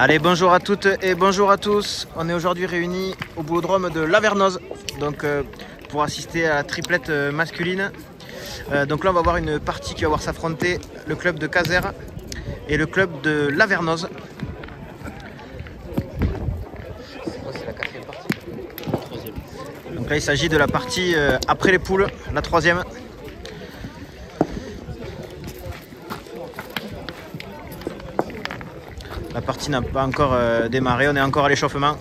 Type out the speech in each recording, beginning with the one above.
Allez, bonjour à toutes et bonjour à tous. On est aujourd'hui réunis au boulodrome de Lavernoz pour assister à la triplette masculine. Donc là, on va voir une partie qui va voir s'affronter le club de Caser et le club de Lavernoz. C'est la quatrième partie. Troisième. Donc là, il s'agit de la partie après les poules, la troisième. La partie n'a pas encore démarré, on est encore à l'échauffement.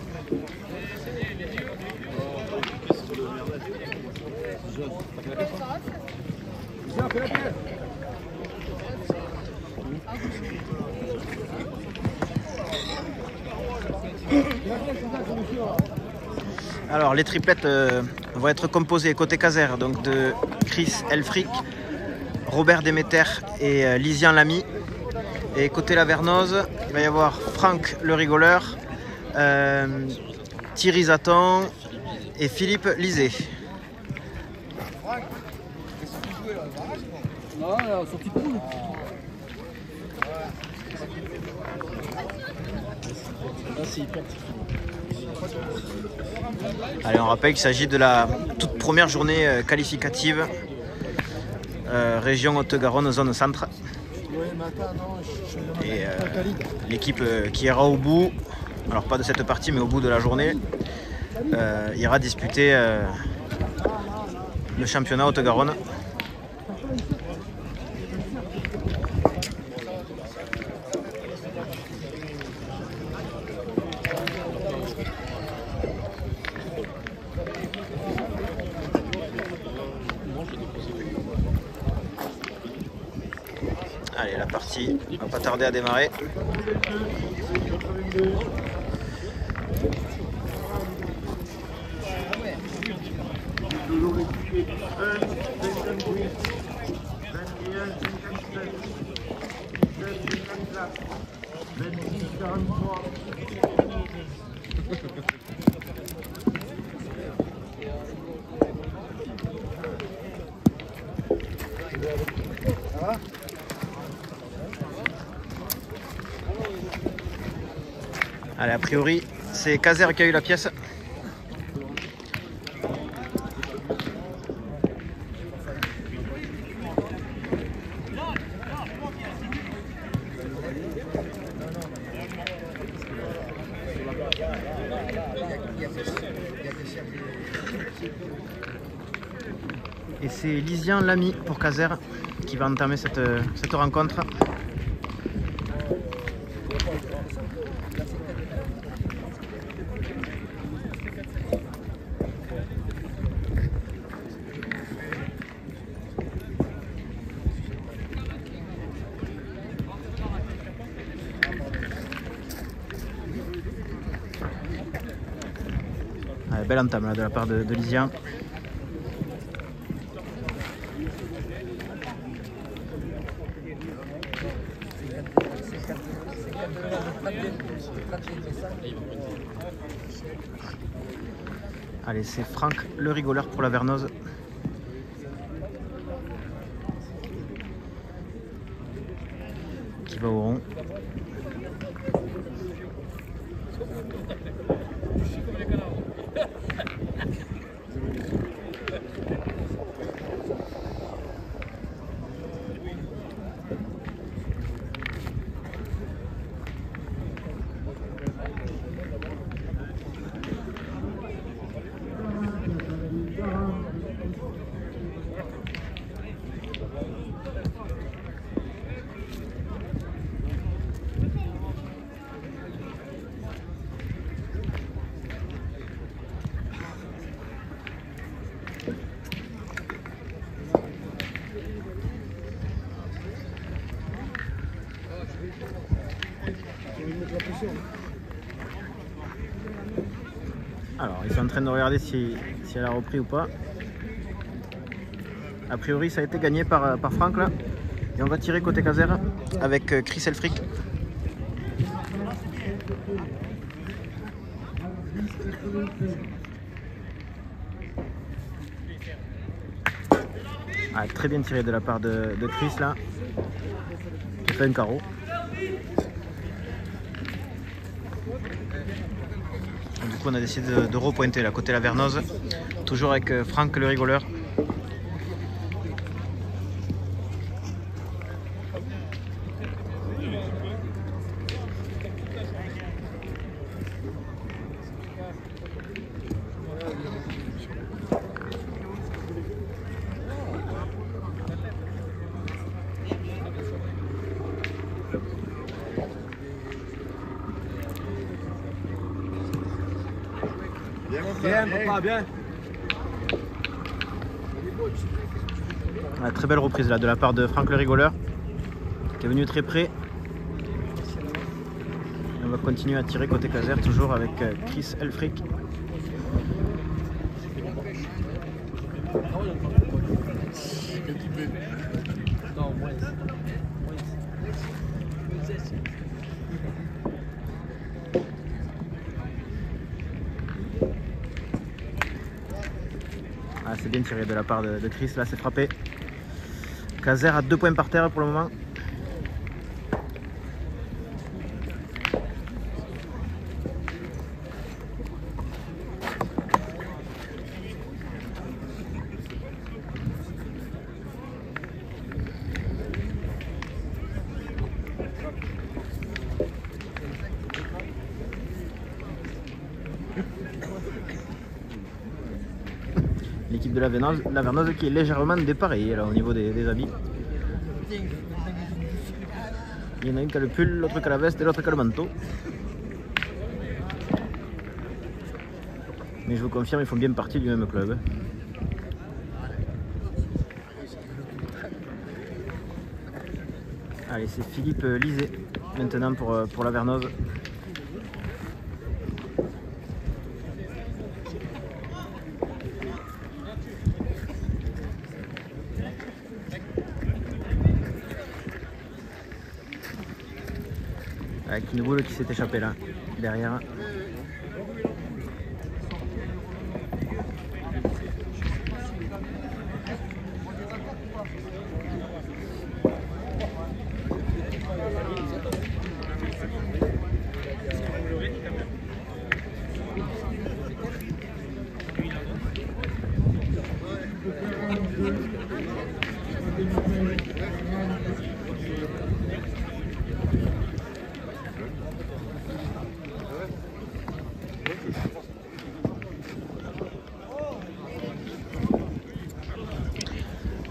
Alors les triplettes vont être composées côté Caser donc de Chris Elfric, Robert Demeter et Lysian Lamy. Et côté Lavernoz, il va y avoir Franck le rigoleur, Thierry Zaton et Philippe Lisée. Allez, on rappelle qu'il s'agit de la toute première journée qualificative région Haute-Garonne, zone centre. Et l'équipe qui ira au bout, alors pas de cette partie mais au bout de la journée, ira disputer le championnat Haute-Garonne. Allez, la partie va pas tarder à démarrer. Allez, a priori, c'est Caser qui a eu la pièce. Et c'est Lysian Lamy pour Caser qui va entamer cette rencontre. Allez, belle entame là, de la part de Lysian. Allez, c'est Franck le rigoleur pour Lavernoz. Qui va au rond. Alors, ils sont en train de regarder si elle a repris ou pas. A priori, ça a été gagné par Franck là. Et on va tirer côté Caser avec Chris Elfric. Ah, très bien tiré de la part de Chris là. Qui fait un carreau. coup on a décidé de repointer là côté Lavernoz, toujours avec Franck le rigoleur. Bien, papa, bien. Très belle reprise là de la part de Franck le rigoleur qui est venu très près. On va continuer à tirer côté Caser, toujours avec Chris Elfric. Ah, c'est bien tiré de la part de Chris, là c'est frappé. Caser a 2 points par terre pour le moment. L'équipe de Lavernoz qui est légèrement dépareillée là, au niveau des habits. Il y en a une qui a le pull, l'autre qui a la veste et l'autre qui a le manteau. Mais je vous confirme, ils font bien partie du même club. Allez, c'est Philippe Lisée maintenant pour Lavernoz. Avec une boule qui s'est échappée là, derrière.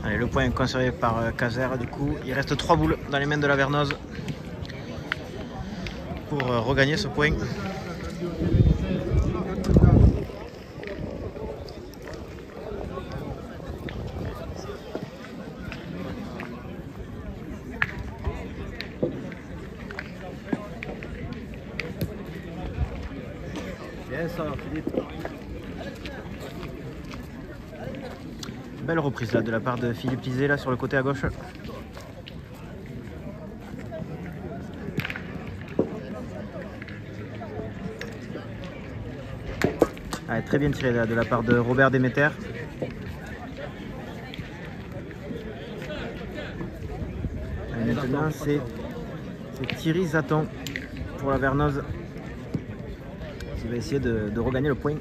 Allez, le point est conservé par Caser, du coup il reste 3 boules dans les mains de Lavernoz pour regagner ce point. Bien ça, Philippe. Belle reprise là de la part de Philippe Lisée là sur le côté à gauche. Allez, très bien tiré là de la part de Robert Demeter. Et maintenant c'est Thierry Zaton pour Lavernoz qui va essayer de regagner le point.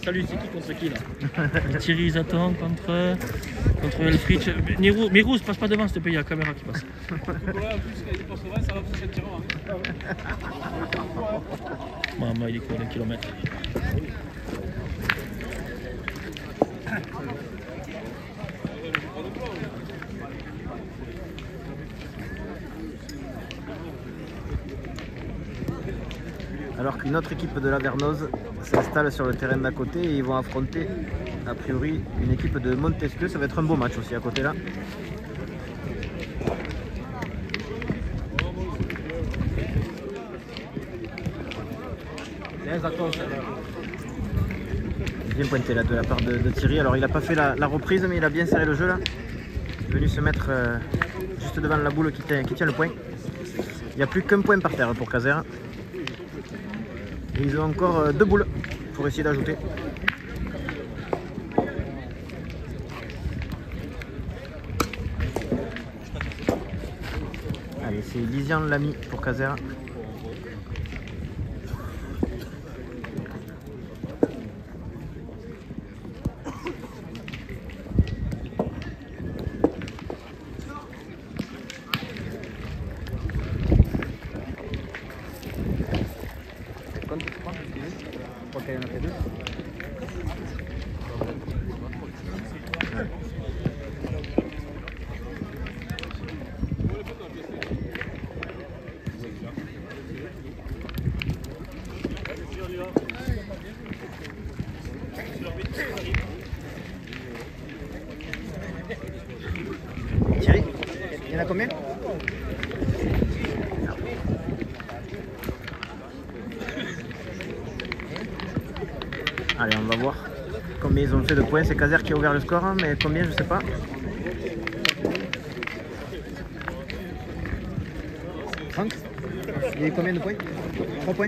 Salut, c'est qui contre qui là? Thierry Zaton contre Elfric. Mirous, passe pas devant s'il te plaît, il y a la caméra qui passe. Maman, il est quoi d'un kilomètre? Alors qu'une autre équipe de Lavernoz s'installe sur le terrain d'à côté et ils vont affronter a priori une équipe de Montesquieu. Ça va être un beau match aussi à côté là. Bien pointé là de la part de Thierry. Alors il n'a pas fait la reprise mais il a bien serré le jeu là. Il est venu se mettre juste devant la boule qui tient le point. Il n'y a plus qu'un point par terre pour Caser. Et ils ont encore 2 boules pour essayer d'ajouter. Allez, c'est Lysian Lamy pour Caser. Thierry, il y en a combien? Allez, on va voir combien ils ont fait de points. C'est Caser qui a ouvert le score, hein, mais combien, je sais pas. Franck, il y a eu combien de points? 3 points.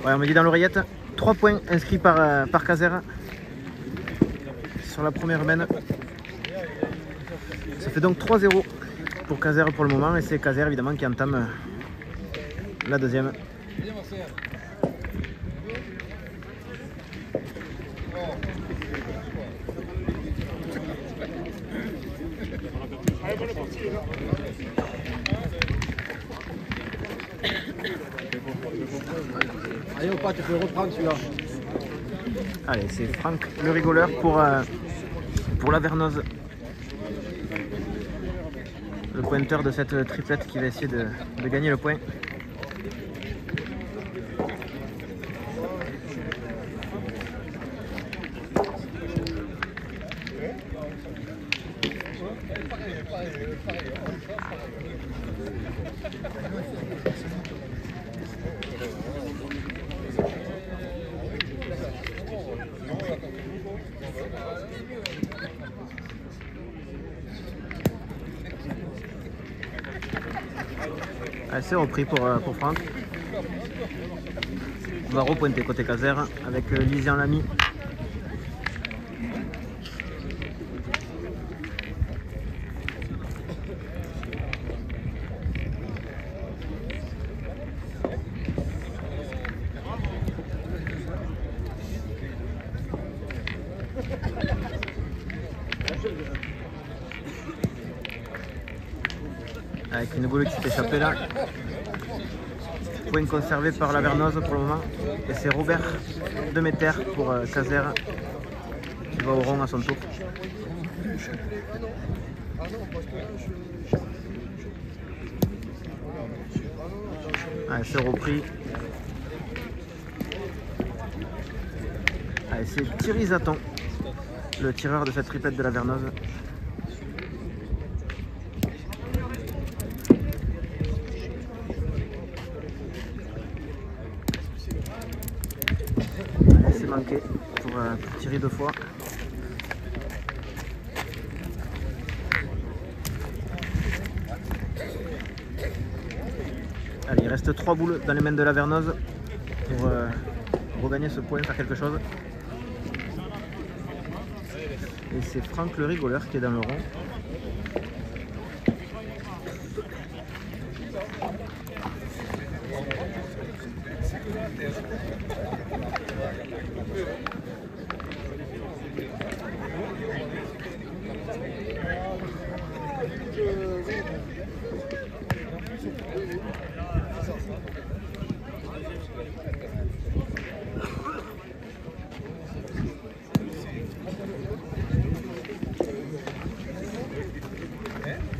Ouais, on me dit dans l'oreillette, 3 points inscrits par Caser sur la première semaine. Ça fait donc 3-0 pour Caser pour le moment, et c'est Caser évidemment qui entame la deuxième. Allez, Opa, tu peux le reprendre celui-là. Allez, c'est Franck le rigoleur pour l'Avernoz. Le pointeur de cette triplette qui va essayer de gagner le point. C'est repris pour Franck. On va repointer côté Caser avec Lysian Lamy. Avec une boule qui s'est échappée là. Point conservé par l'Avernoz pour le moment. Et c'est Robert Demeter pour Caser qui va au rond à son tour. Allez, c'est repris. Allez, c'est Thierry Zaton, le tireur de cette triplette de l'Avernoz. C'est manqué pour tirer 2 fois. Allez, il reste 3 boules dans les mains de l'Avernoz pour regagner ce point, faire quelque chose. Et c'est Franck le rigoleur qui est dans le rond.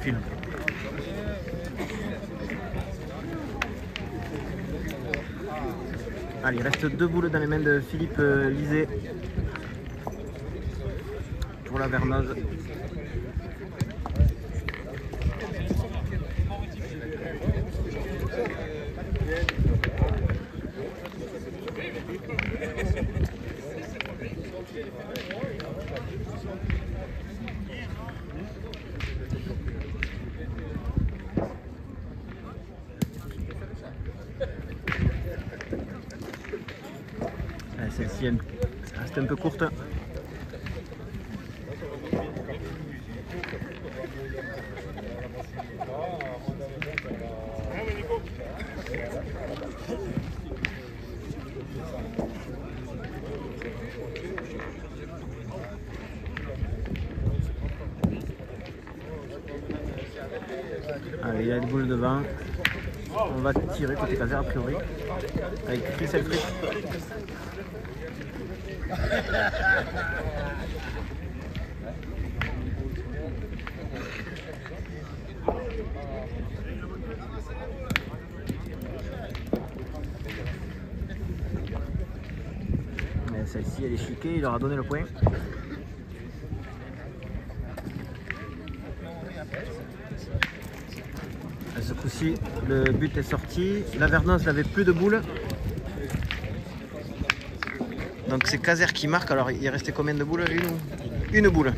Film. Allez, il reste 2 boules dans les mains de Philippe Lisée pour l'Avernoz. Celle-ci reste un peu courte. Allez, il y a une boule devant. On va tirer côté caser a priori. Avec Chris Elfrich. Celle-ci elle est chiquée, il leur a donné le point. Ce coup-ci, le but est sorti. Lavernoz n'avait plus de boules. Donc c'est Caser qui marque. Alors il restait combien de boules? Une boule.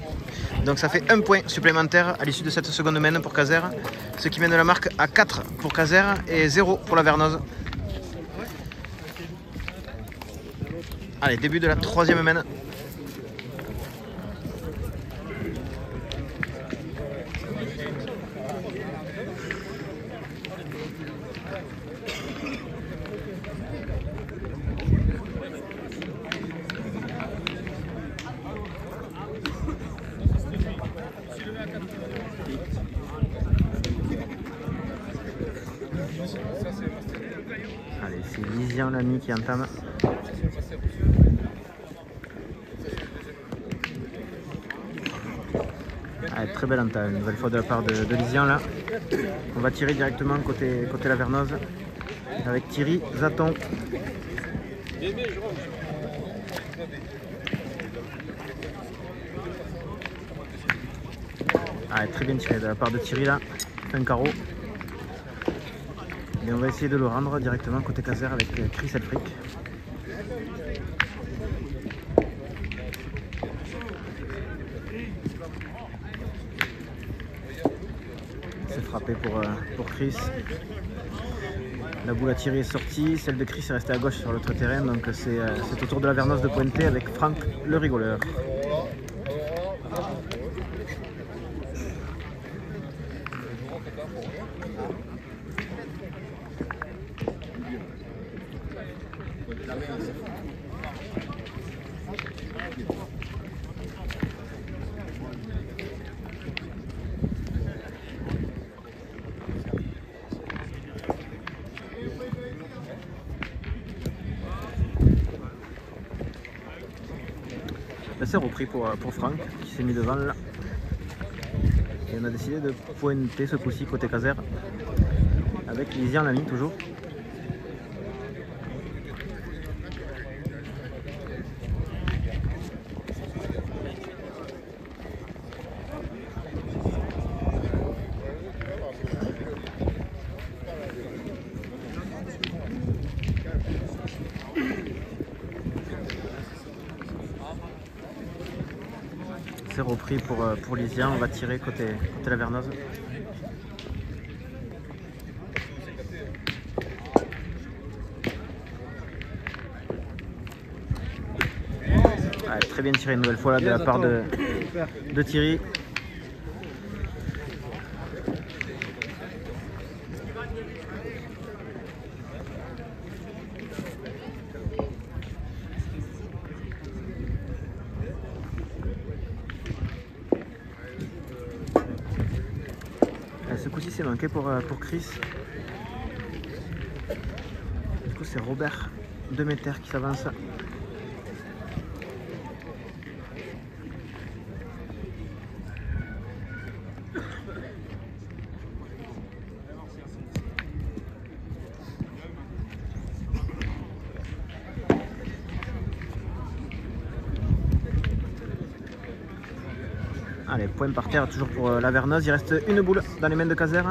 Donc ça fait un point supplémentaire à l'issue de cette seconde main pour Caser. Ce qui mène la marque à 4 pour Caser et 0 pour Lavernoz. Allez, début de la troisième main. Allez, c'est Lisian l'ami qui entame. Allez, très belle entame, une nouvelle fois de la part de Lisian là. On va tirer directement côté Lavernoz avec Thierry Zaton. Allez, très bien tiré de la part de Thierry là, un carreau. Et on va essayer de le rendre directement côté Caser avec Chris Elfrich. C'est frappé pour Chris. La boule à tirer est sortie, celle de Chris est restée à gauche sur l'autre terrain, donc c'est au tour de Lavernoz de pointer avec Franck le rigoleur. C'est repris pour Franck qui s'est mis devant là. Et on a décidé de pointer ce coup-ci côté Caser avec Lisian l'ami toujours. C'est repris pour Lisian, on va tirer côté Lavernoz. Très bien tiré une nouvelle fois là, de la part de Thierry. Ce coup-ci c'est manqué pour Chris. Du coup c'est Robert Demeter qui s'avance. Allez, point par terre toujours pour Lavernoz. Il reste une boule dans les mains de Caser.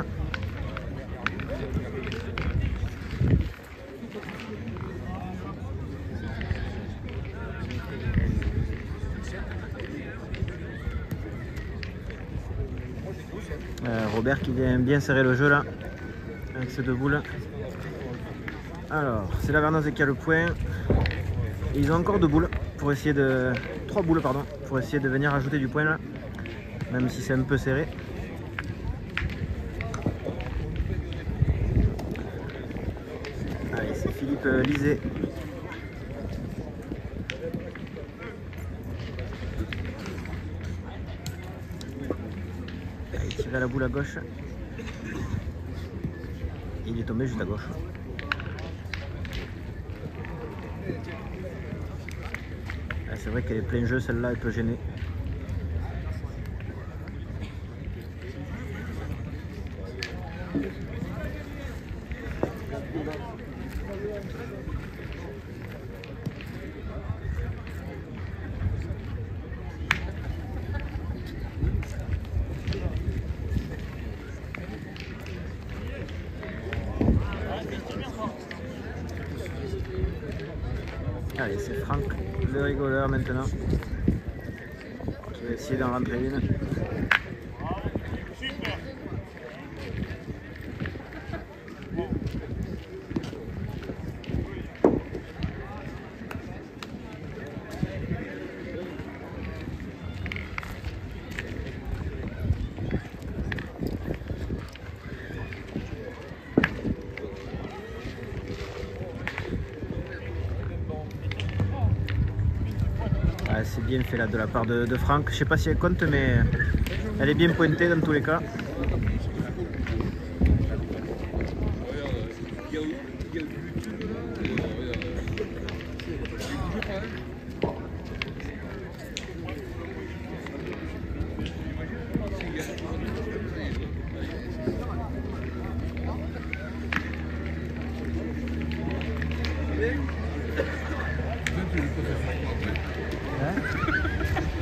Robert qui vient bien serrer le jeu là avec ces deux boules. Alors, c'est Lavernoz qui a le point. Et ils ont encore 2 boules pour essayer de... 3 boules pardon, pour essayer de venir ajouter du point là, même si c'est un peu serré. Allez, c'est Philippe Lisée. Il tirait à la boule à gauche. Il est tombé juste à gauche. C'est vrai qu'elle est plein jeu, celle-là, elle peut gêner. Allez, c'est Franck, le rigoleur maintenant, qui va essayer d'en rentrer une. C'est bien fait là de la part de Franck. Je sais pas si elle compte, mais elle est bien pointée dans tous les cas.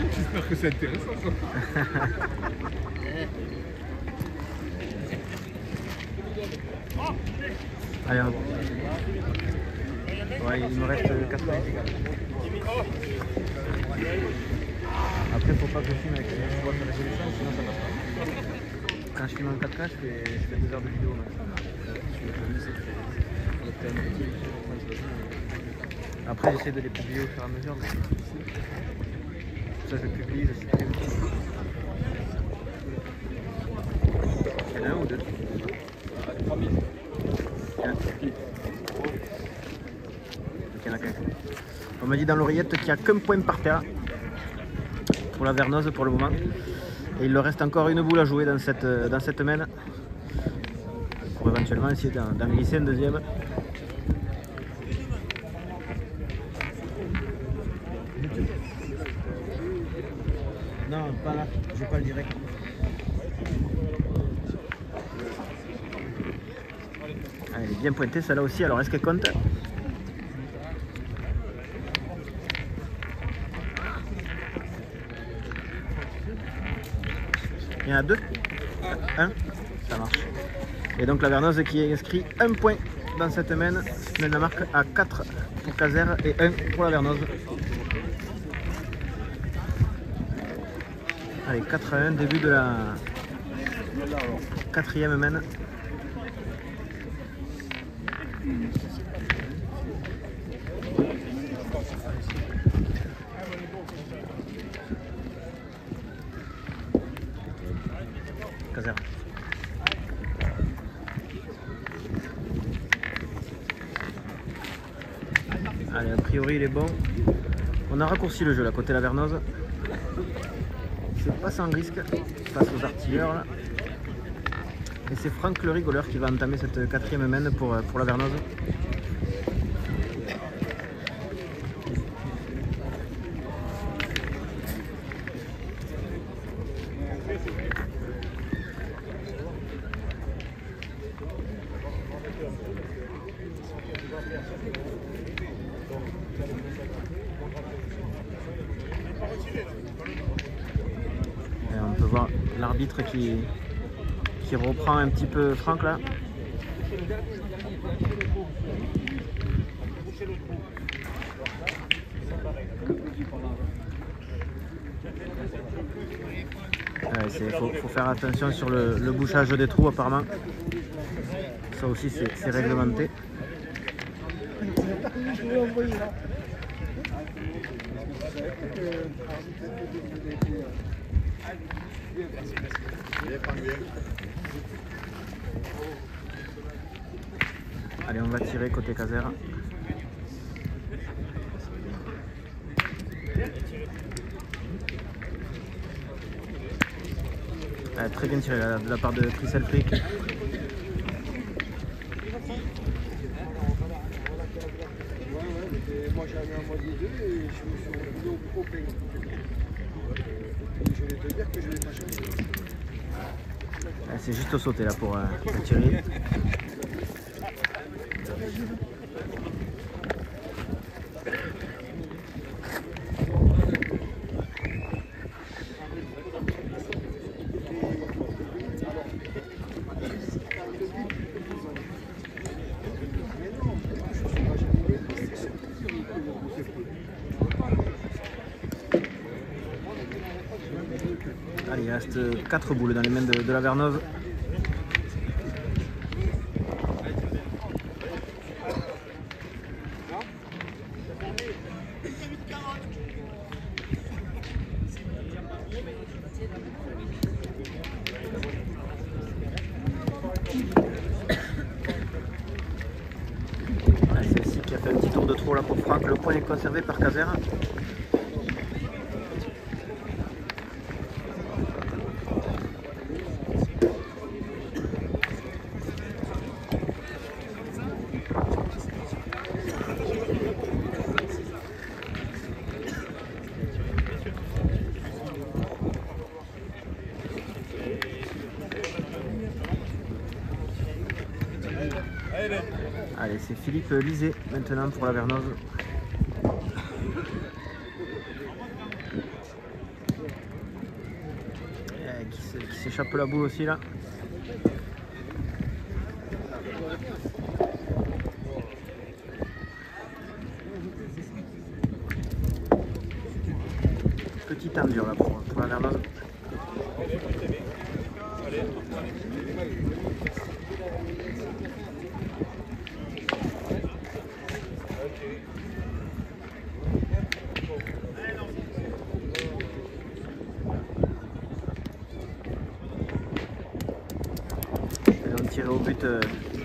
J'espère que c'est intéressant ça. Allez, ouais, il me reste 4 minutes. Après, faut pas que je filme avec une boîte de résolution, sinon ça passe pas. Quand je filme en 4K, je fais 2 heures de vidéo. Après, j'essaie de les publier au fur et à mesure. Ça, je le publie, je sais plus. Il y en a un ou deux? 3 000. Il y en a qu'un. On m'a dit dans l'oreillette qu'il n'y a qu'un point par terre pour la Vernoz pour le moment. Et il leur reste encore une boule à jouer dans cette main pour éventuellement essayer d'en glisser un deuxième. Non, pas là, j'ai pas le direct. Elle est bien pointée celle-là aussi, alors est-ce qu'elle compte? Il y en a 2? Un? Ça marche. Et donc la Vernoz qui est inscrit 1 point dans cette main, ce qui met la marque à 4 pour Caser et 1 pour la Vernoz. Allez, 4-1, début de la 4e main. Caser. Allez, a priori il est bon. On a raccourci le jeu là, côté la Vernoz. C'est pas sans risque face aux artilleurs là. Et c'est Franck le rigoleur qui va entamer cette 4e main pour la Vernoz. Et on peut voir l'arbitre qui reprend un petit peu Franck là. Il faut faire attention sur le bouchage des trous apparemment. Ça aussi c'est réglementé. Allez, on va tirer côté Caser. Très bien tiré de la part de Chris Elfric. Moi j'avais un mois des deux et je me suis retrouvé au plein. Je vais te dire que je vais pas changer. C'est juste au sauté là pour tirer. Allez, il reste 4 boules dans les mains de Lavernoz. Celle-ci qui a fait un petit tour de trop là pour Franck. Le point est conservé par Caser. Allez, c'est Philippe Lisée maintenant pour Lavernoz. Qui s'échappe la boule aussi là. Petit temps dur là pour Lavernoz.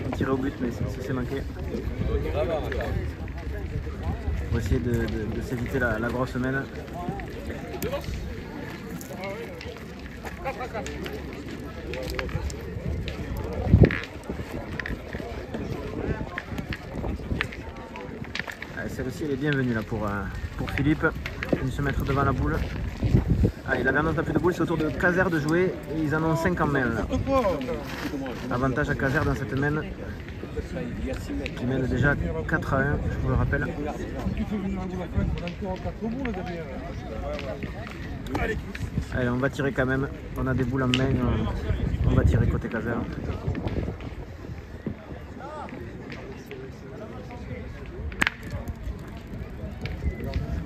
On tirait au but mais ça s'est manqué. Pour essayer de s'éviter la grosse mène. Celle-ci elle est bienvenue là pour Philippe. Il vient se mettre devant la boule. Allez, Lavernoz n'a plus de boule, c'est au tour de Caser de jouer et ils en ont 5 en main là. Avantage à Caser dans cette main qui mène déjà 4-1, je vous le rappelle. Allez, on va tirer quand même, on a des boules en main, on va tirer côté Caser.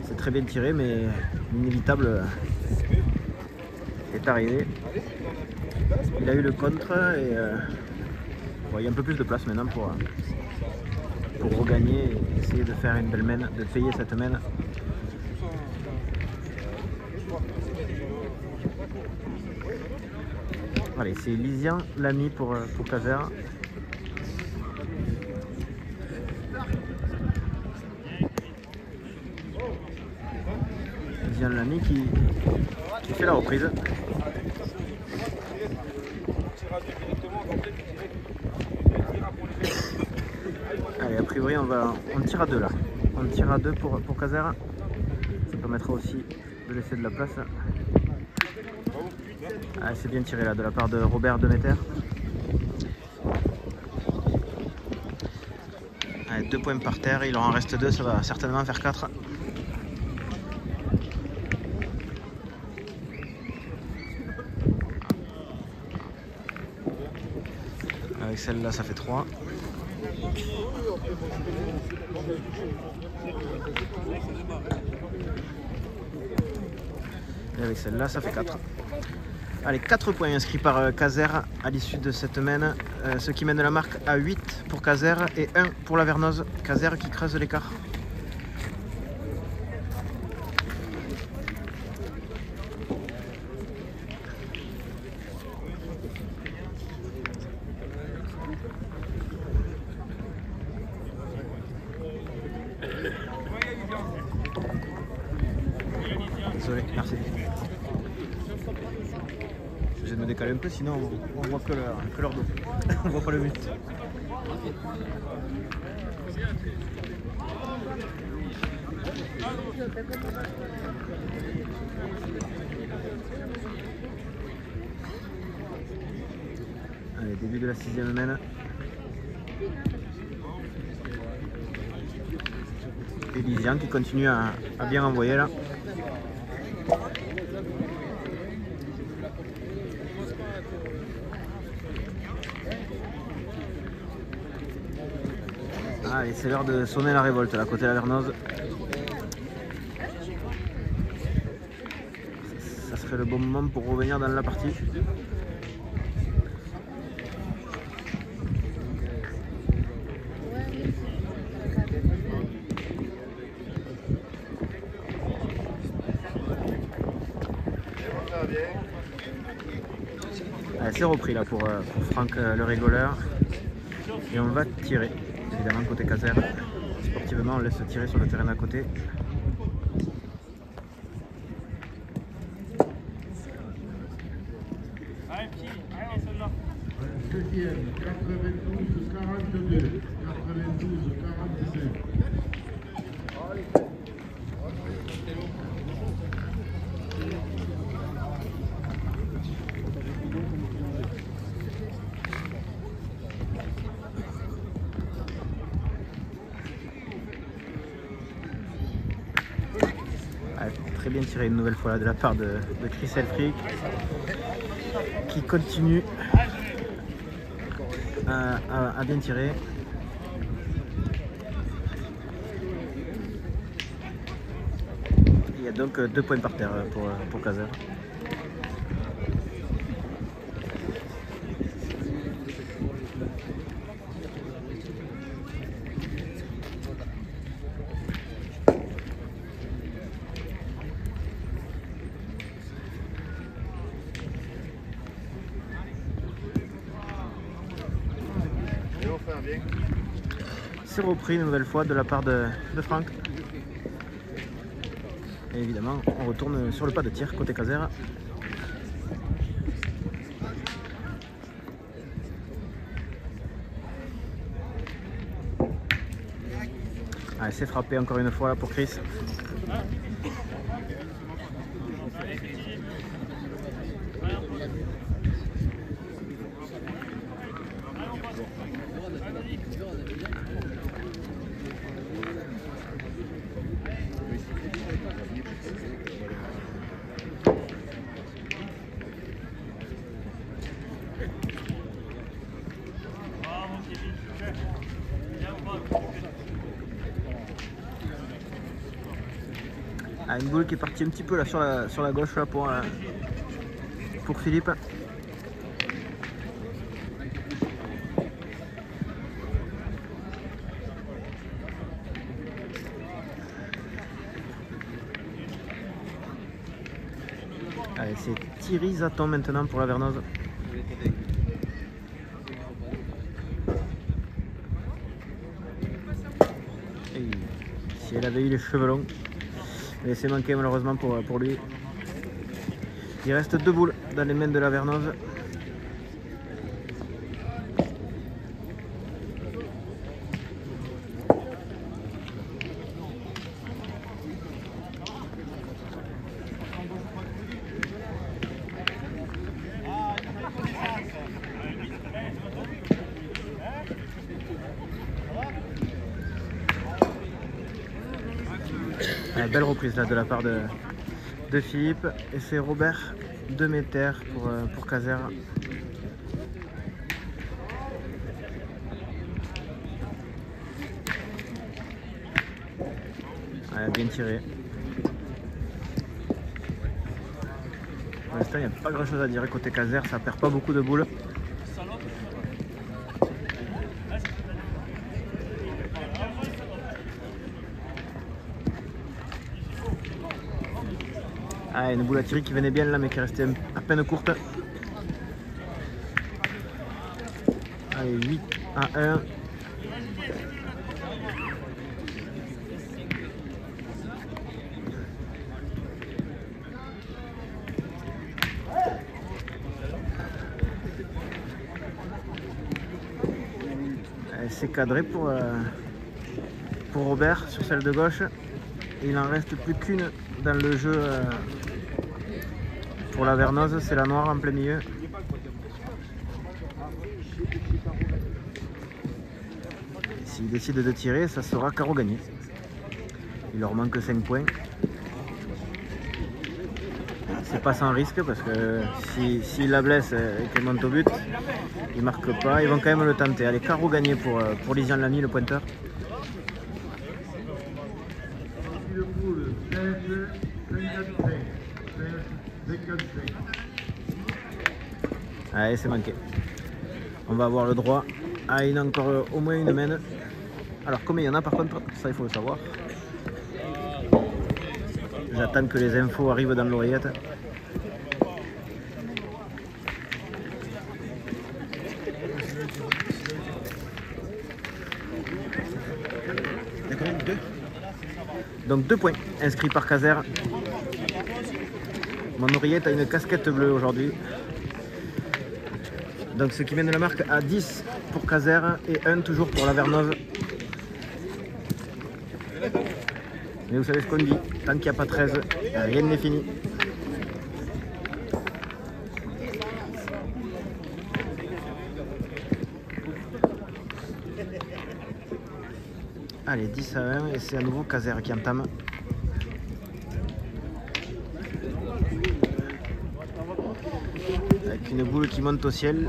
C'est très bien tiré mais l'inévitable est arrivé. Il a eu le contre et bon, il y a un peu plus de place maintenant pour regagner et essayer de faire une belle main, de payer cette main. Allez, c'est Lisian Lamy pour Caser. Lisian Lamy qui fait la reprise. Allez, a priori on tire à 2 là. On tire à 2 pour Caser. Ça permettra aussi de laisser de la place. Ah, c'est bien tiré là de la part de Robert Demeter. Allez, 2 points par terre, il en reste 2, ça va certainement faire 4. Avec celle-là, ça fait 3. Et avec celle-là, ça fait 4. Allez, 4 points inscrits par Caser à l'issue de cette main. Ce qui mène la marque à 8 pour Caser et 1 pour Lavernoz. Caser qui creuse l'écart. Merci. Je vais me décaler un peu, sinon on voit que leur dos. On voit pas le but. Allez, début de la 6e main. Et Lisian qui continue à bien envoyer là. Allez, c'est l'heure de sonner la révolte là, côté Lavernoz. Ça serait le bon moment pour revenir dans la partie. C'est repris là pour Franck le rigoleur et on va tirer évidemment côté Caser. Sportivement on laisse tirer sur le terrain d'à côté. Deuxième, 92-42, 92-45. Très bien tiré une nouvelle fois là, de la part de Chris Elfric qui continue à bien tirer. Il y a donc 2 points par terre pour Caser. C'est repris une nouvelle fois de la part de Franck. Et évidemment, on retourne sur le pas de tir côté Caser. Allez, c'est frappé encore une fois là pour Chris. Ah, une boule qui est partie un petit peu là sur la gauche là pour Philippe. Allez, c'est Thierry Zaton maintenant pour Lavernoz. Et si elle avait eu les cheveux longs, mais c'est manqué malheureusement pour lui. Il reste 2 boules dans les mains de Lavernoz. Belle reprise là de la part de Philippe et c'est Robert Demeter pour Caser. Ouais, bien tiré. Pour l'instant il n'y a pas grand chose à dire côté Caser, ça perd pas beaucoup de boules. Ah, une boule à tirer qui venait bien là mais qui restait à peine courte. Allez, 8-1. C'est cadré pour Robert sur celle de gauche. Et il n'en reste plus qu'une dans le jeu pour la Vernoz, c'est la noire en plein milieu. S'il décide de tirer, ça sera carreau gagné. Il leur manque 5 points. C'est pas sans risque parce que s'il la blesse et qu'elle monte au but, il marque pas. Ils vont quand même le tenter. Allez, carreau gagné pour Lisian Lamy, le pointeur. Allez, c'est manqué. On va avoir le droit à encore au moins une main. Alors combien il y en a par contre, ça il faut le savoir. J'attends que les infos arrivent dans l'oreillette. Donc 2 points inscrits par Caser. Mon oreillette a une casquette bleue aujourd'hui. Donc ce qui mène la marque à 10 pour Caser et 1 toujours pour la Vernoz. Mais vous savez ce qu'on dit, tant qu'il n'y a pas 13, rien n'est fini. Allez, 10 à 1 et c'est à nouveau Caser qui entame. Avec une boule qui monte au ciel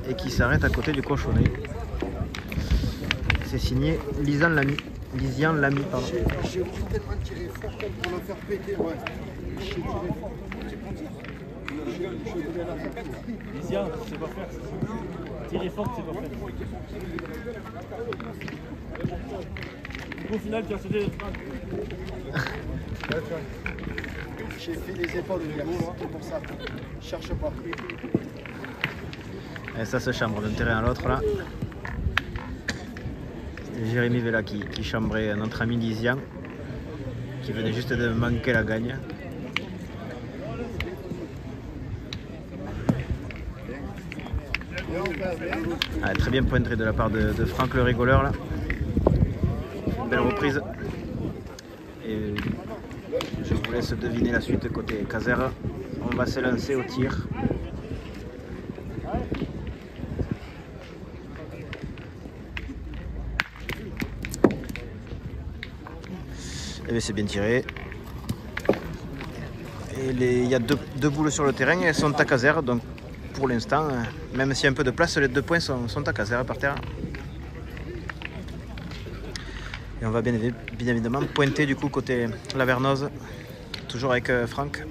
et qui s'arrête à côté du cochonnet. C'est signé Lisian Lamy. Pardon. J'ai voulu tellement tirer fort pour la faire péter, ouais. J'ai tiré fort. Je voulais la faire péter. Lisian, c'est pas faire. Tirer fort, c'est pas faire. Au final, tu as sauté. J'ai fait les épaules de Niro, c'est pour ça. Cherche pas. Et ça se chambre d'un terrain à l'autre là. C'était Jérémy Vella qui chambrait notre ami Lisian, qui venait juste de manquer la gagne. Ah, très bien pointé de la part de Franck le rigoleur là. Belle reprise. Et je vous laisse deviner la suite côté Caser. On va se lancer au tir. Et bien c'est bien tiré. Et il y a deux boules sur le terrain et elles sont à Caser. Donc pour l'instant, même s'il y a un peu de place, les 2 points sont à Caser par terre. Et on va bien évidemment pointer du coup côté la Vernoz, toujours avec Franck.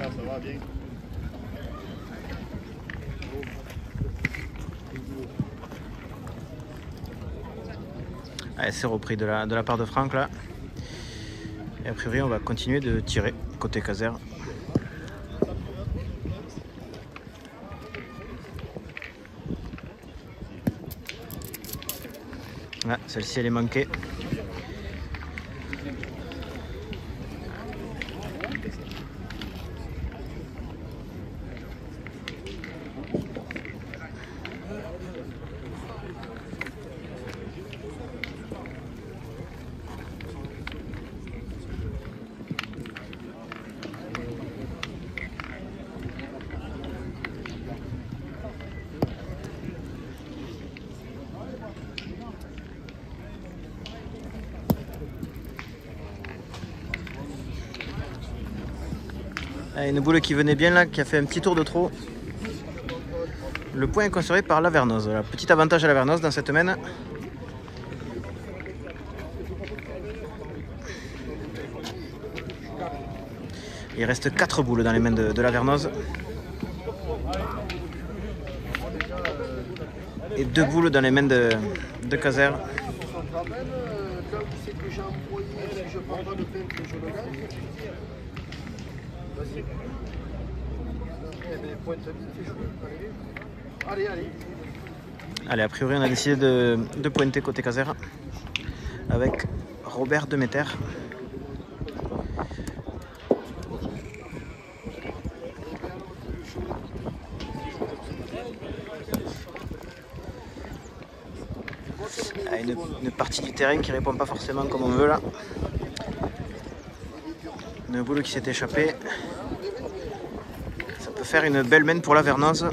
Ça va bien. Allez, c'est repris de la part de Franck là. Et a priori on va continuer de tirer côté Caser. Ah, celle-ci elle est manquée. Une boule qui venait bien là, qui a fait un petit tour de trop. Le point est conservé par la Vernoz. Voilà, petit avantage à la Vernoz dans cette main. Il reste 4 boules dans les mains de Lavernoz. Et 2 boules dans les mains de Caser. Quand c'est que j'ai envoyé, si je prends pas de peintre, je le gagne. Vas-y. Eh bien, pointe vite, je peux. Allez, allez. Allez, a priori, on a décidé de pointer côté Caser avec Robert Demeter. Une partie du terrain qui répond pas forcément comme on veut là. Une boule qui s'est échappée. Ça peut faire une belle main pour Lavernoz.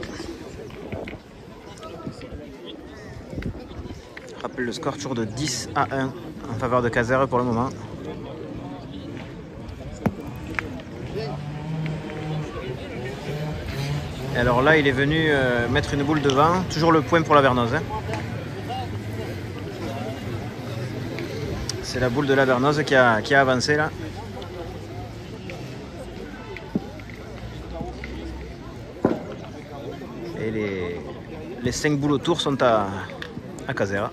Rappelle le score toujours de 10-1 en faveur de Caser pour le moment. Et alors là, il est venu mettre une boule devant. Toujours le point pour Lavernoz. C'est la boule de Lavernoz qui a avancé là. Et les 5 boules autour sont à Caser.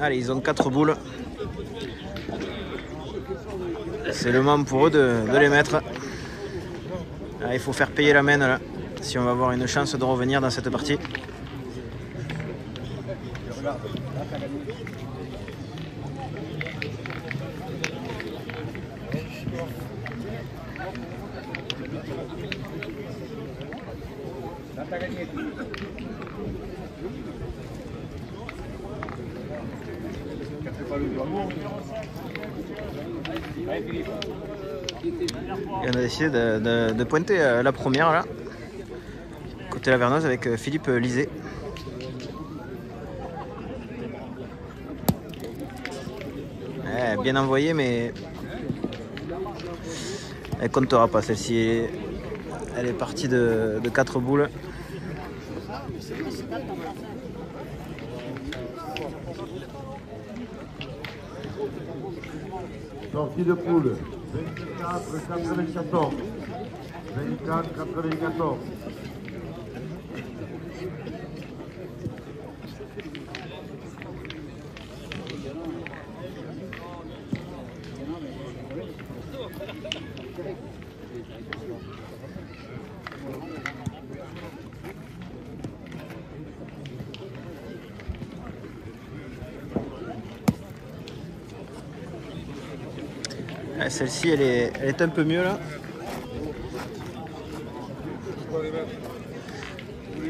Allez, ils ont 4 boules. C'est le moment pour eux de les mettre. Ah, il faut faire payer la main là, si on va avoir une chance de revenir dans cette partie. Et on a décidé de pointer la première là, côté Lavernoz avec Philippe Lisée. Bien envoyé, mais elle comptera pas celle-ci. Elle est partie de 4 boules. Sortie de poule. 24-94. 24-94. Celle-ci, elle est un peu mieux là.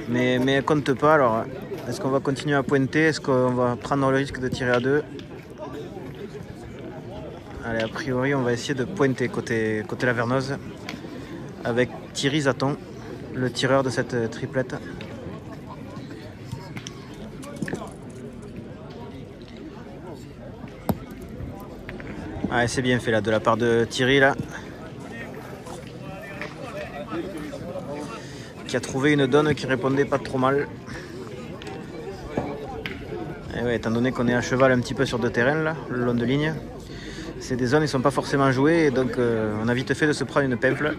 Mais elle compte pas. Alors, est-ce qu'on va continuer à pointer? Est-ce qu'on va prendre le risque de tirer à 2? Allez, a priori, on va essayer de pointer côté Lavernoz avec Thierry Zaton, le tireur de cette triplette. Ah, c'est bien fait là de la part de Thierry là, qui a trouvé une donne qui répondait pas trop mal. Et ouais, étant donné qu'on est à cheval un petit peu sur 2 terrains là, le long de ligne, c'est des zones qui sont pas forcément jouées et donc on a vite fait de se prendre une pimple.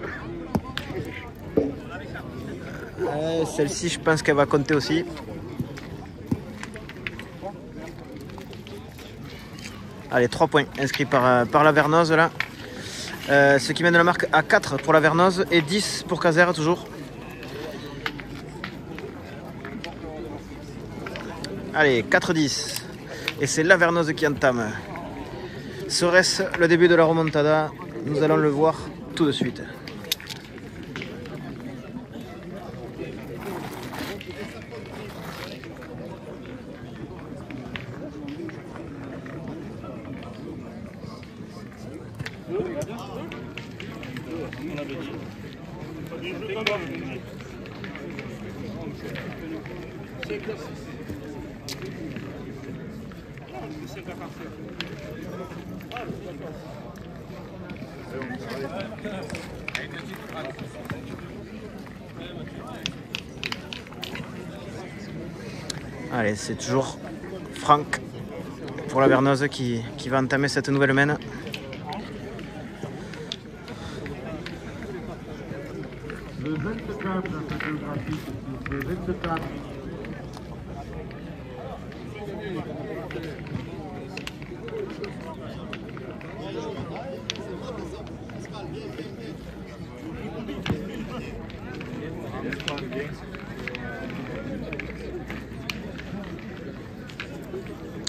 Celle-ci, je pense qu'elle va compter aussi. Allez, 3 points inscrits par Lavernoz là. Ce qui mène la marque à 4 pour Lavernoz et 10 pour Caser toujours. Allez, 4-10. Et c'est Lavernoz qui entame. Serait-ce le début de la remontada? Nous allons le voir tout de suite. Allez, c'est toujours Franck pour la Vernoz qui va entamer cette nouvelle mène. Le 24 dans cette géographie, le 24.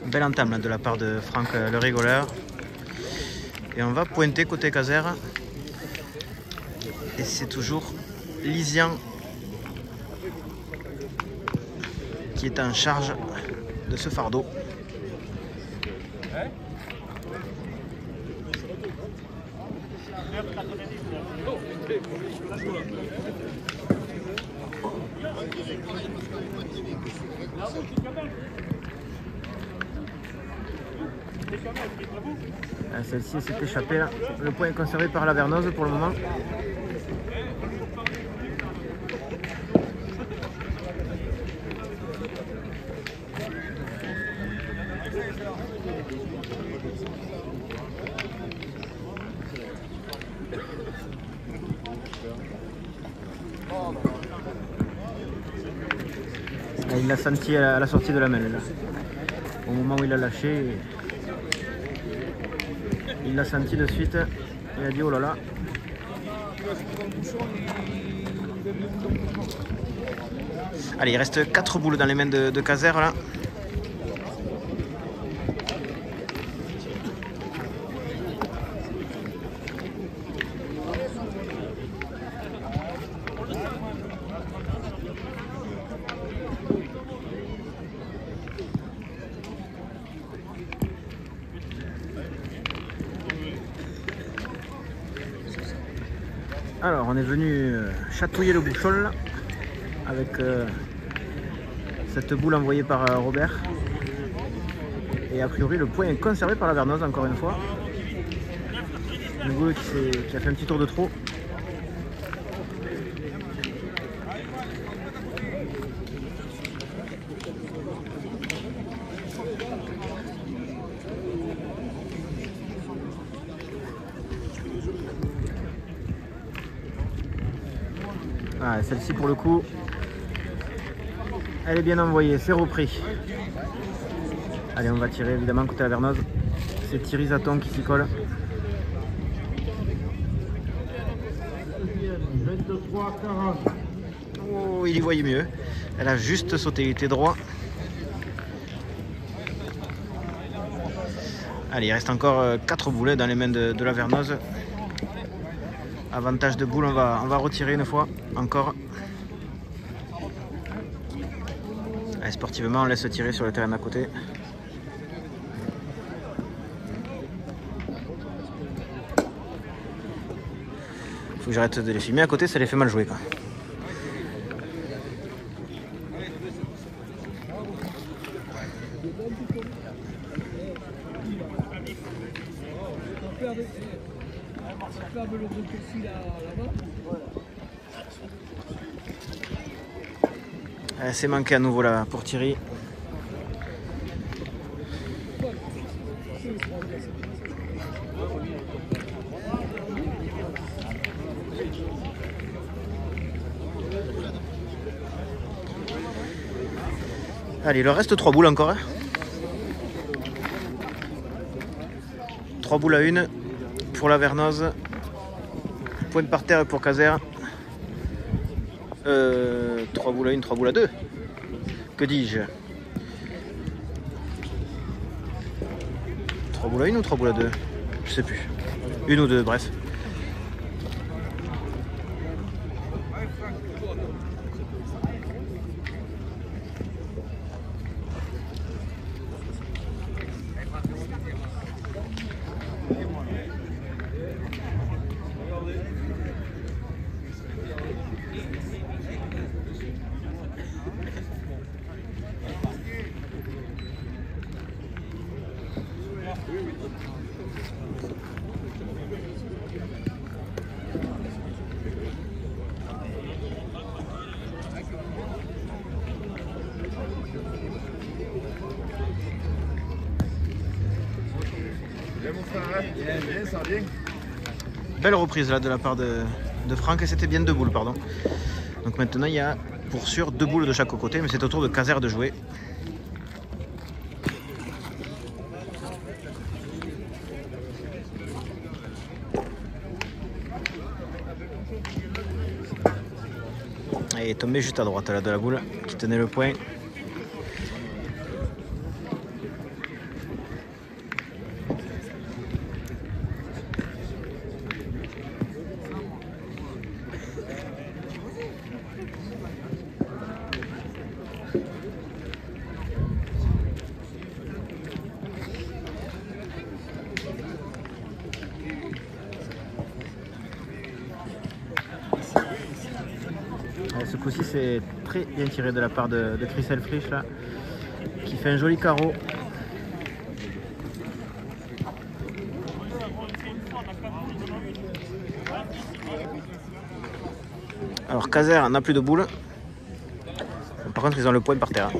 Belle entame là, de la part de Franck le rigoleur. Et on va pointer côté Caser. Et c'est toujours Lisian qui est en charge de ce fardeau. Celle-ci s'est échappée là. Le point est conservé par la Vernoz pour le moment. Il l'a senti à la sortie de la mêle là. Au moment où il a lâché, il l'a senti de suite. Il a dit oh là là. Allez, il reste 4 boules dans les mains de Caser là. Alors on est venu chatouiller le bouchon là, avec cette boule envoyée par Robert. Et a priori le point est conservé par la Vernoz encore une fois. Une boule qui a fait un petit tour de trop. Ah, celle-ci pour le coup, elle est bien envoyée, c'est repris. Allez, on va tirer évidemment côté la Vernoz. C'est Thierry Zaton qui s'y colle. 23-40. Oh, il y voyait mieux. Elle a juste sauté, il était droit. Allez, il reste encore 4 boulets dans les mains de la Vernoz. Avantage de boule, on va retirer une fois, encore. Allez, sportivement, on laisse tirer sur le terrain d'à côté. Faut que j'arrête de les filmer à côté, ça les fait mal jouer quoi. C'est manqué à nouveau là pour Thierry. Allez, il leur reste 3 boules encore. 3 boules à 1 pour la Vernoz. Point par terre pour Caser. 3 boules à 1, 3 boules à 2. Que dis-je? 3 boules à 1 ou 3 boules à 2? Je sais plus. 1 ou 2, bref. Belle reprise là de la part de Franck et c'était bien 2 boules, pardon. Donc maintenant il y a pour sûr 2 boules de chaque côté, mais c'est au tour de Caser de jouer. Et il est tombé juste à droite là de la boule qui tenait le point. Ce coup-ci c'est très bien tiré de la part de Chris Elfrich là, qui fait un joli carreau. Alors Caser n'a plus de boules. Par contre ils ont le point par terre.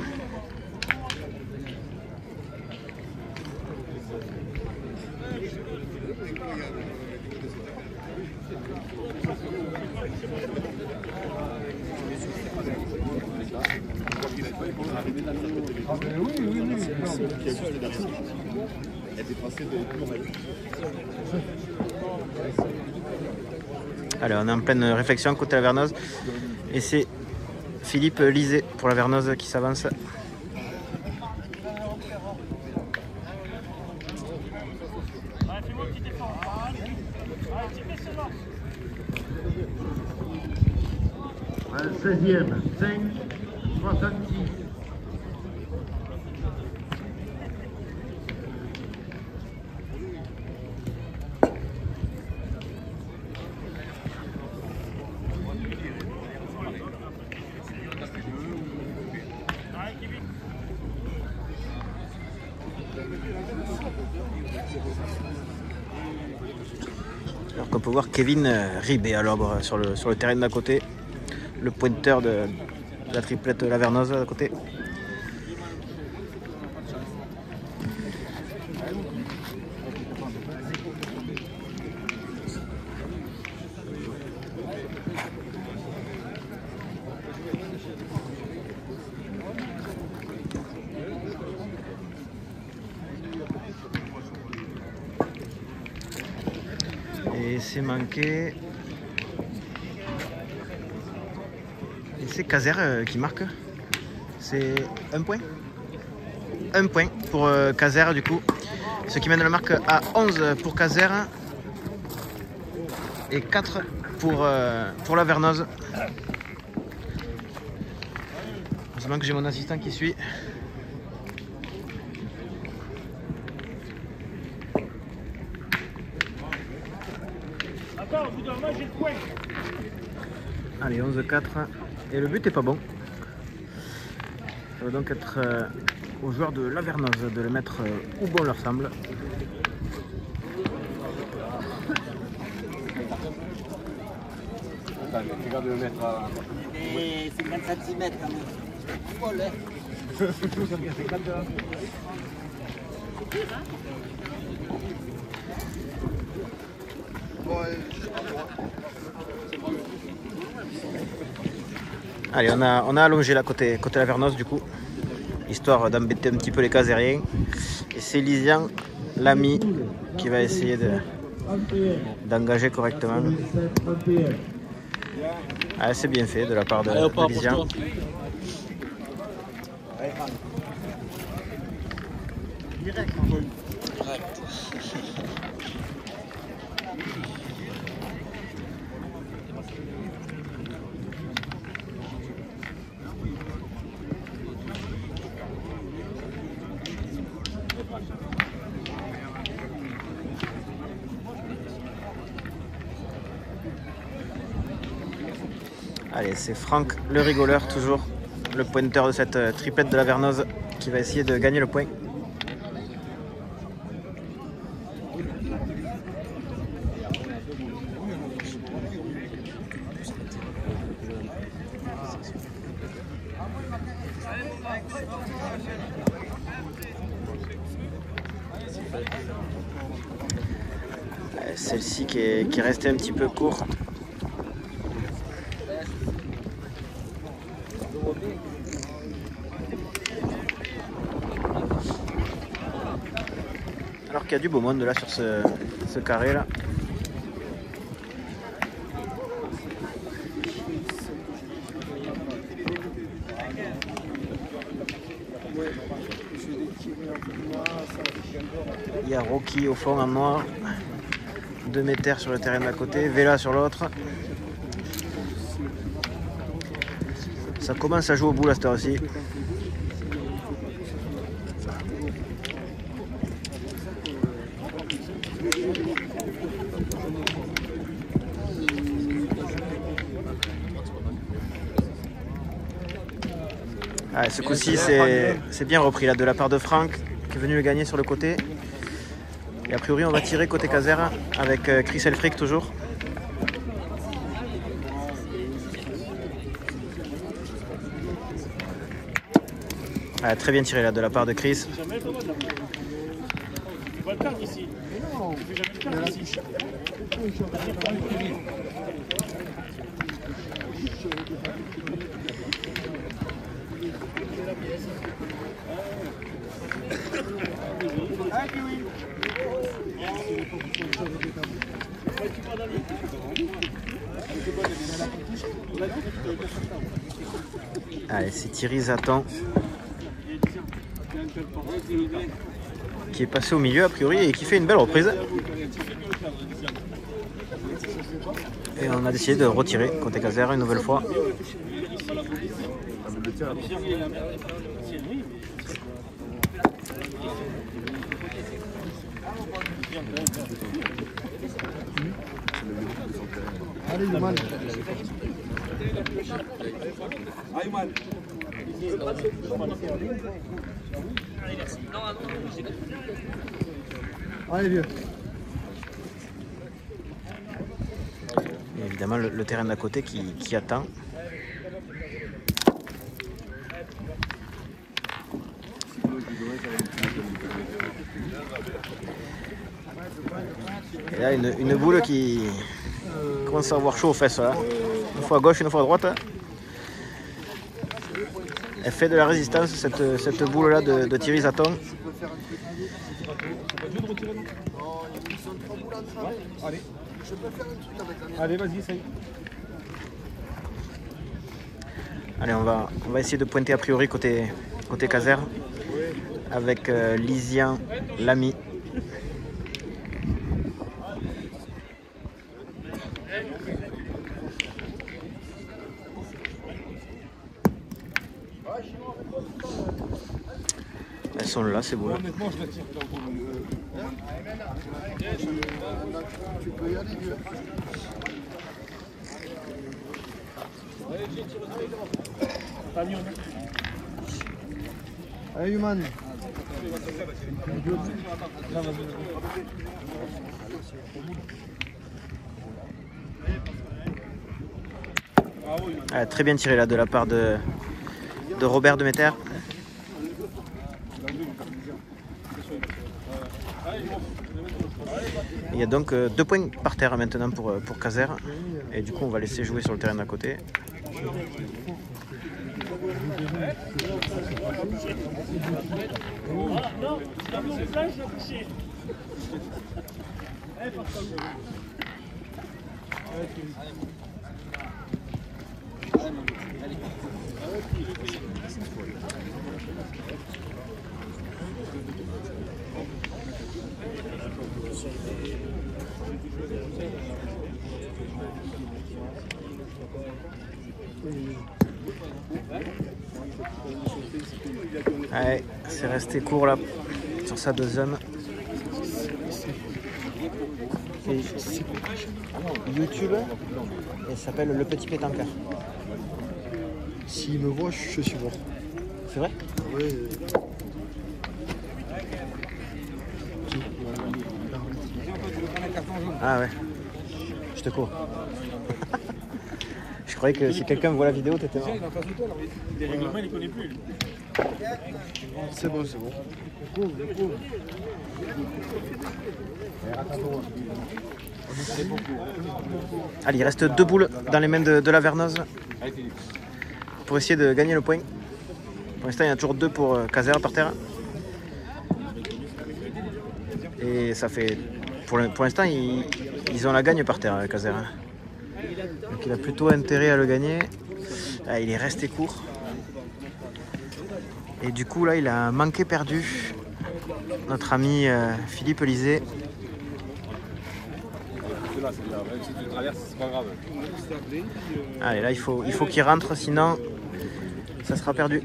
Allez, on est en pleine réflexion côté Lavernoz et c'est Philippe Lisée pour Lavernoz qui s'avance. Un 16e, 5, 66. Alors qu'on peut voir Kevin Ribé à l'ombre sur le terrain d'à côté, le pointeur de la triplette Lavernoz à côté. Et c'est manqué. Et c'est Caser qui marque. C'est un point. Un point pour Caser du coup. Ce qui mène la marque à 11 pour Caser. Et 4 pour Lavernoz. Heureusement que j'ai mon assistant qui suit. Allez, 11-4 et le but est pas bon. Ça va donc être aux joueurs de Lavernoz de le mettre où bon leur semble. Regarde le mettre à... Et 50 cm quand même. Folle, hein. Allez, on a allongé là côté Lavernoz du coup, histoire d'embêter un petit peu les casériens. Et c'est Lisian, l'ami, qui va essayer d'engager correctement. Ah, c'est bien fait de la part de Lisian. Allez, c'est Franck le rigoleur, toujours le pointeur de cette triplette de Lavernoz qui va essayer de gagner le point. Celle-ci qui est restée un petit peu courte. Alors qu'il y a du beau monde là sur ce carré là. Il y a Rocky au fond en noir, 2 mètres sur le terrain d'à côté, Vela sur l'autre. Ça commence à jouer au bout là cette heure-ci. Ah, ce coup-ci c'est bien repris là de la part de Franck qui est venu le gagner sur le côté. Et a priori on va tirer côté Caser avec Chris Elfrick toujours. Ah, très bien tiré là de la part de Chris. Allez, c'est Thierry Zatan qui est passé au milieu a priori et qui fait une belle reprise. Et on a décidé de retirer côté Caser une nouvelle fois. Allez, Yuman. Allez, vieux. Et évidemment le terrain d'à côté qui attend. Et là une boule qui commence à avoir chaud aux fesses là. Une fois à gauche, une fois à droite. Elle fait de la résistance cette boule là de Thierry Zatan. Allez, vas-y, ça y est. Allez, on va essayer de pointer a priori côté Caser avec Lisian Lamy. Elles sont là, c'est beau. Honnêtement, je la tire là au tu peux y aller, vieux. Allez, Yuman. Ah, très bien tiré là de la part de Robert Demeter. Il y a donc 2 points par terre maintenant pour Caser. Et du coup on va laisser jouer sur le terrain d'à côté. Ouais, c'est resté court là sur sa deuxième. C'est YouTube et ça s'appelle Le Petit Pétanqueur. S'il me voit, je suis mort. C'est vrai? Oui. Ah ouais, je te cours. Je croyais que si quelqu'un voit la vidéo, t'étais mort. Les règlements, il ne connaît plus. C'est bon, c'est bon. Allez, il reste 2 boules dans les mains de la Vernoz pour essayer de gagner le point. Pour l'instant, il y en a toujours 2 pour Caser par terre. Et ça fait... Pour l'instant, ils ont la gagne par terre, Caser. Donc il a plutôt intérêt à le gagner. Là, il est resté court. Et du coup, là, il a manqué perdu. Notre ami Philippe Lisée. Si tu traverses, c'est pas grave. Allez, là, il faut qu'il rentre, sinon ça sera perdu.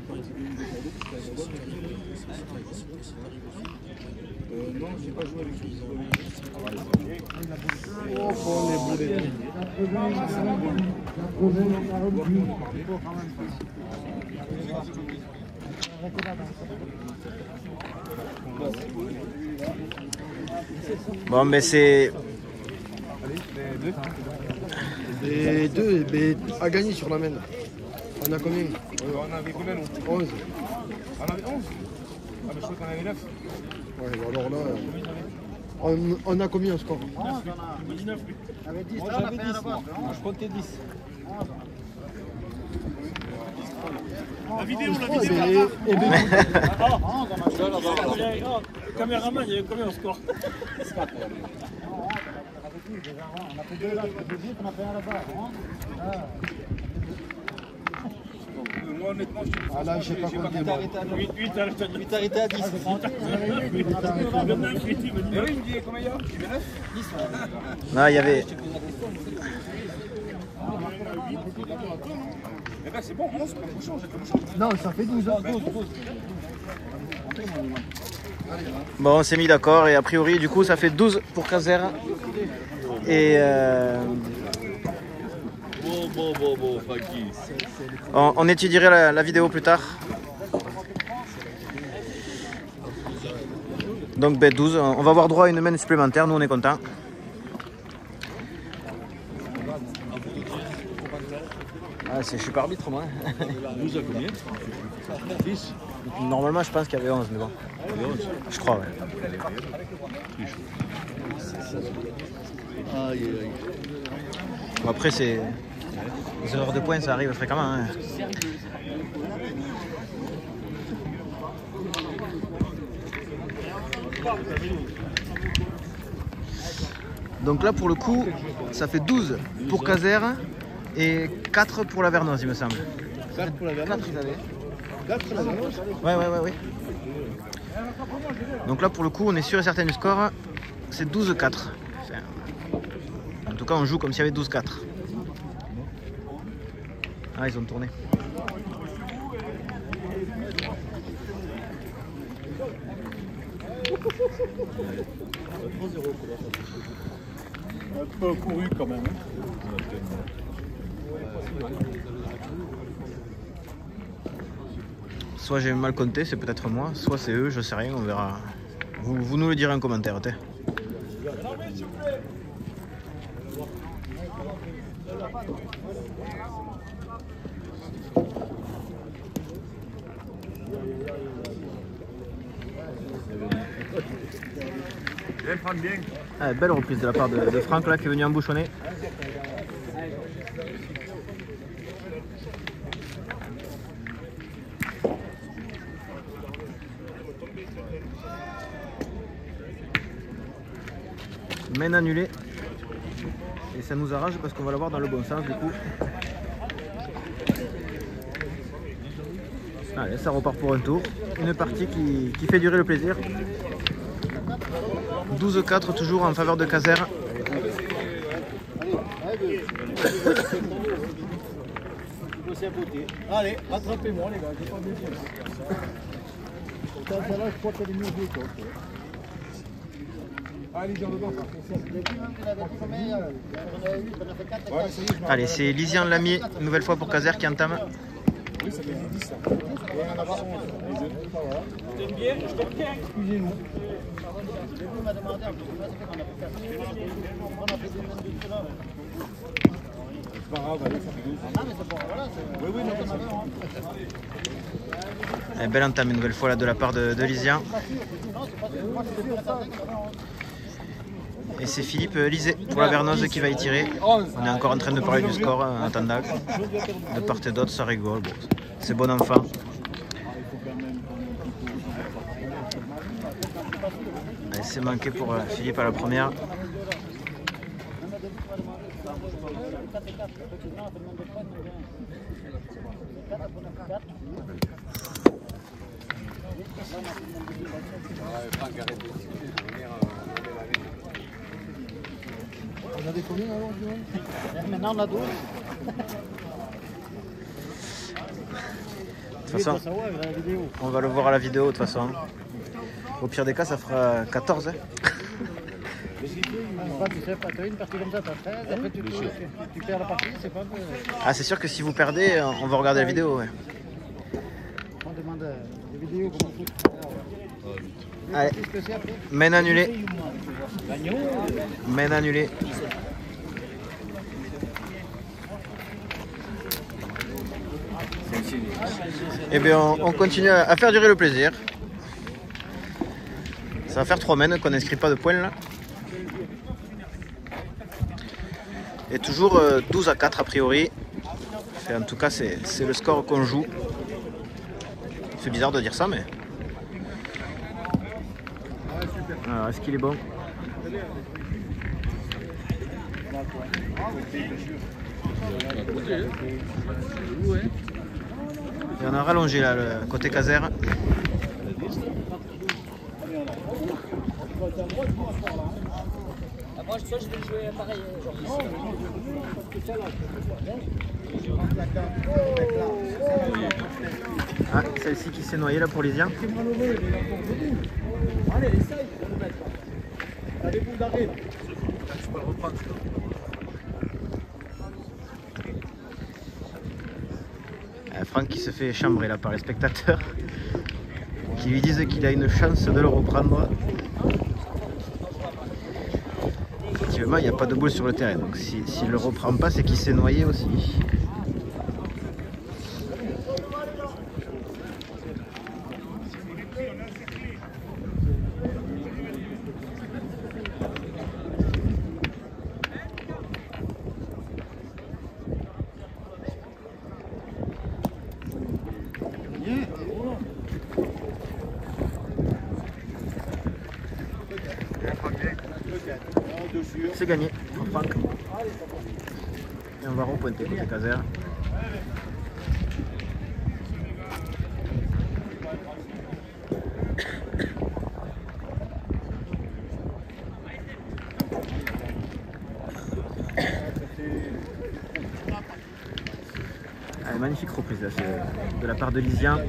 Bon, mais c'est... Et 2 à gagner sur la main. On a combien? On avait combien nous? 11. On avait 11. Ah mais je crois qu'on avait 9. Ouais, alors là, on a combien au score? Avec 10, Moi là, on a j'avais fait 10 un moi. là-bas. Moi je comptais 10. La vidéo, caméraman, il y avait combien au score? On a fait 2 là, on a fait un là-bas. Moi honnêtement je Ah là, je sais pas compter moi. 8 arrêté à 10. Mais oui, il me dit combien il y a? Il y a 9? Là, il y avait... Eh ben c'est bon, 11, on change. Non, ça fait 12. Bon, on s'est mis d'accord et a priori, du coup, ça fait 12 pour Caser. Et Bon, Francky. on étudierait la vidéo plus tard. Donc, 12, on va avoir droit à une main supplémentaire, nous on est contents. Ah, je suis pas arbitre moi. 12 à combien? 10. Normalement, je pense qu'il y avait 11, mais bon. Je crois, ouais. Bon, après, c'est... Les erreurs de points, ça arrive fréquemment. Hein. Donc là, pour le coup, ça fait 12 pour Caser et 4 pour la Vernoz, il me semble. 4 pour la Vernoz. 4 pour la Vernoz. Ouais. Donc là, pour le coup, on est sûr et certain du score. C'est 12-4. En tout cas, on joue comme s'il y avait 12-4. Ah, ils ont tourné. Un peu couru quand même. Soit j'ai mal compté, c'est peut-être moi, soit c'est eux, je sais rien, on verra. Vous nous le direz en commentaire. T'es. Ah, belle reprise de la part de Franck là qui est venu embouchonner. Main annulée. Et ça nous arrange parce qu'on va l'avoir dans le bon sens du coup. Allez, ça repart pour un tour. Une partie qui fait durer le plaisir. 12-4 toujours en faveur de Caser. Allez, rattrapez-moi les gars, j'ai pas bien fait. Celle-là, je crois qu'elle est mieux jouée quoi. Allez, j'en dedans. Allez, c'est Lysian Lamier, une nouvelle fois pour Caser qui entame. Oui, ça fait 10 ça. Excusez-nous. C'est pas grave, allez, ça fait 12. Ah mais c'est bon, voilà. Oui, non, ça fait. Belle entame une nouvelle fois là de la part de Lysien. Et c'est Philippe Lisée pour la Vernoz qui va y tirer. On est encore en train de parler du score en attendant. De part et d'autre, ça rigole. Bon, c'est bon enfant. C'est manqué pour Philippe à la première. On a des combien alors, Maintenant, on a 12. De toute façon, on va le voir à la vidéo de toute façon. Au pire des cas, ça fera 14. Hein. Tu sais pas, tu as une partie comme ça, tu as 13, après tu perds la partie, c'est pas un peu... Ah, c'est sûr que si vous perdez, on va regarder la vidéo. Ouais. On demande des vidéos comme on fout. Allez, main annulée. Main annulée. Et bien on continue à faire durer le plaisir. Ça va faire 3 mains qu'on n'inscrit pas de points là. Et toujours 12 à 4 a priori. En tout cas c'est le score qu'on joue. C'est bizarre de dire ça mais... Alors est-ce qu'il est bon? Et on a rallongé là le côté caser. Moi, je vais jouer pareil Ah, celle-ci qui s'est noyée là pour Lysien. Allez, essaye. Allez, vous d'arrêt. Je peux le reprendre. Franck qui se fait chambrer là par les spectateurs qui lui disent qu'il a une chance de le reprendre. Effectivement, il n'y a pas de boule sur le terrain, donc s'il ne le reprend pas, c'est qu'il s'est noyé aussi. C'est gagné pour Franck. Et on va repointer côté caser. Allez, magnifique reprise là, de la part de Lysien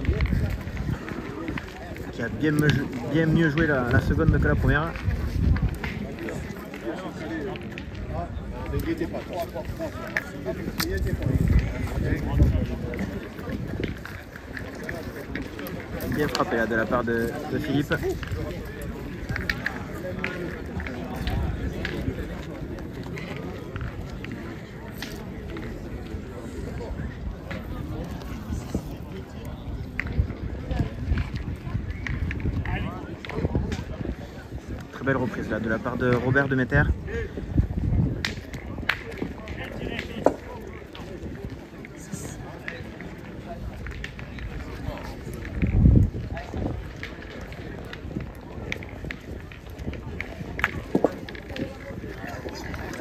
qui a bien mieux joué la seconde que la première. Bien frappé là de la part de Philippe. Très belle reprise là de la part de Robert Demeter.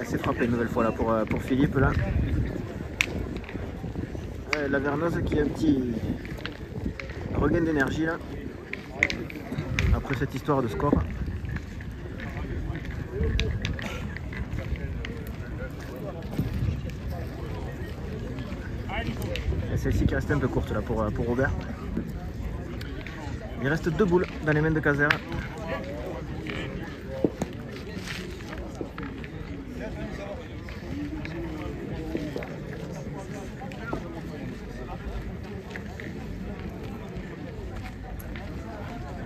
C'est frappé une nouvelle fois là pour Philippe là. La Vernoz qui a un petit regain d'énergie là après cette histoire de score. Et celle-ci qui reste un peu courte là pour Robert. Il reste 2 boules dans les mains de Caser.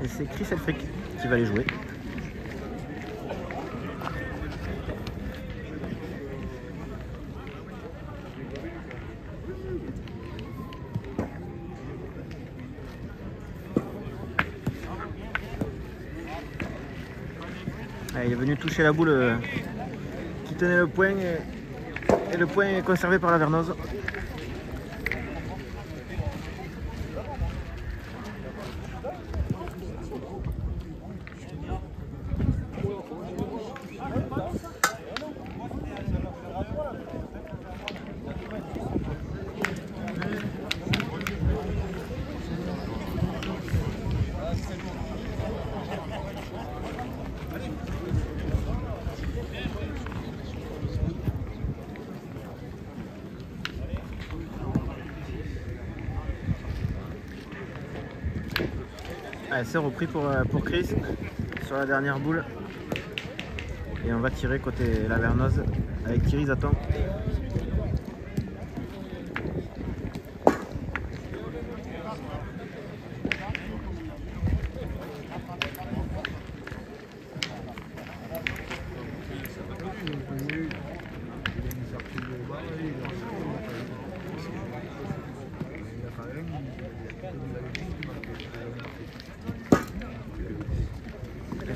Et c'est Chris Elfric qui va les jouer. Ah, il est venu toucher la boule qui tenait le point et le point est conservé par la Vernose. Allez, c'est repris pour Chris sur la dernière boule. Et on va tirer côté la Vernose avec Thierry Zaton.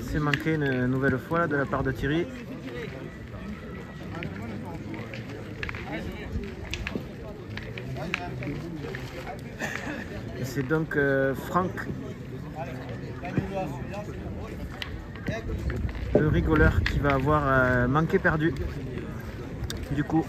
C'est manqué une nouvelle fois là, de la part de Thierry. Et c'est donc Franck, le rigoleur, qui va avoir manqué perdu du coup.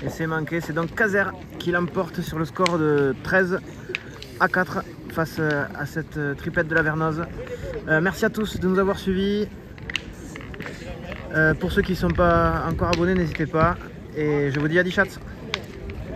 Et c'est manqué, c'est donc Caser qui l'emporte sur le score de 13-4 face à cette triplette de la Vernose. Merci à tous de nous avoir suivis. Pour ceux qui ne sont pas encore abonnés, n'hésitez pas. Et je vous dis à 10 chats.